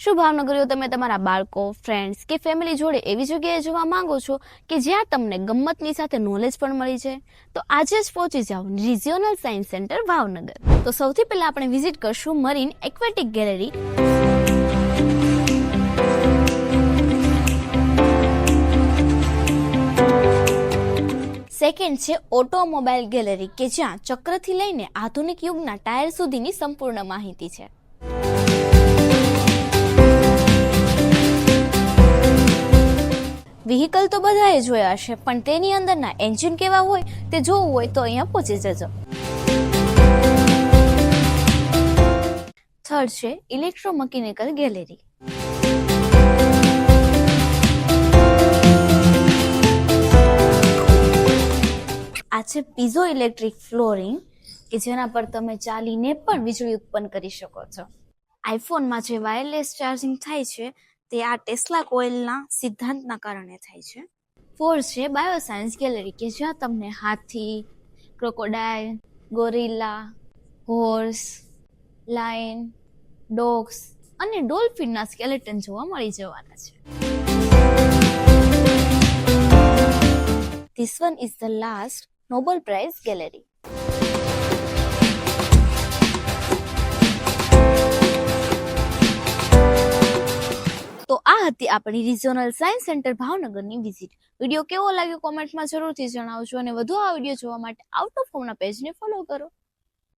શું ભાવનગરીઓ તમે તમારા બાળકો, ફ્રેન્ડ્સ કે ફેમિલી જોડે એવી જગ્યાએ જવા માંગો છો કે જ્યાં તમને ગમ્મતની સાથે નોલેજ પણ મળી જાય? તો આજે જ પહોંચી જાઓ રિજિયોનલ સાયન્સ સેન્ટર ભાવનગર. તો સૌથી પહેલા આપણે વિઝિટ કરશું મરીન એક્વેટિક ગેલેરી. સેકન્ડ છે ઓટોમોબાઈલ ગેલેરી કે જ્યાં ચક્રથી લઈને આધુનિક યુગના ટાયર સુધીની સંપૂર્ણ માહિતી છે. વ્હીકલ તો બધાએ જોયા હશે, પણ તેની અંદરના એન્જિન કેવા હોય તે જોવું હોય તો અહીંયા પહોંચી જજો. થર્ડ છે ઇલેક્ટ્રોમિકેનિકલ ગેલેરી. આ છે પીઝો ઇલેક્ટ્રિક ફ્લોરિંગ કે જેના પર તમે ચાલીને પણ વીજળી ઉત્પન્ન કરી શકો છો. આઈફોનમાં જે વાયરલેસ ચાર્જિંગ થાય છે તે આ ટેસ્લા કોઇલના સિદ્ધાંતના કારણે થાય છે. ફોર્થ છે બાયોસાયન્સ ગેલેરી કે જ્યાં તમને હાથી, crocodile, gorilla, horse, lion, dogs અને ડોલ્ફિનના સ્કેલેટન જોવા મળી જવાના છે. This one is the last Nobel Prize Gallery. તો આ હતી આપણી રિજિયોનલ સાયન્સ સેન્ટર ભાવનગરની વિઝિટ. વિડીયો કેવો લાગ્યો કોમેન્ટમાં જરૂરથી જણાવજો અને વધુ આ વિડીયો જોવા માટે આઉટ ઓફ હોમના પેજને ફોલો કરો.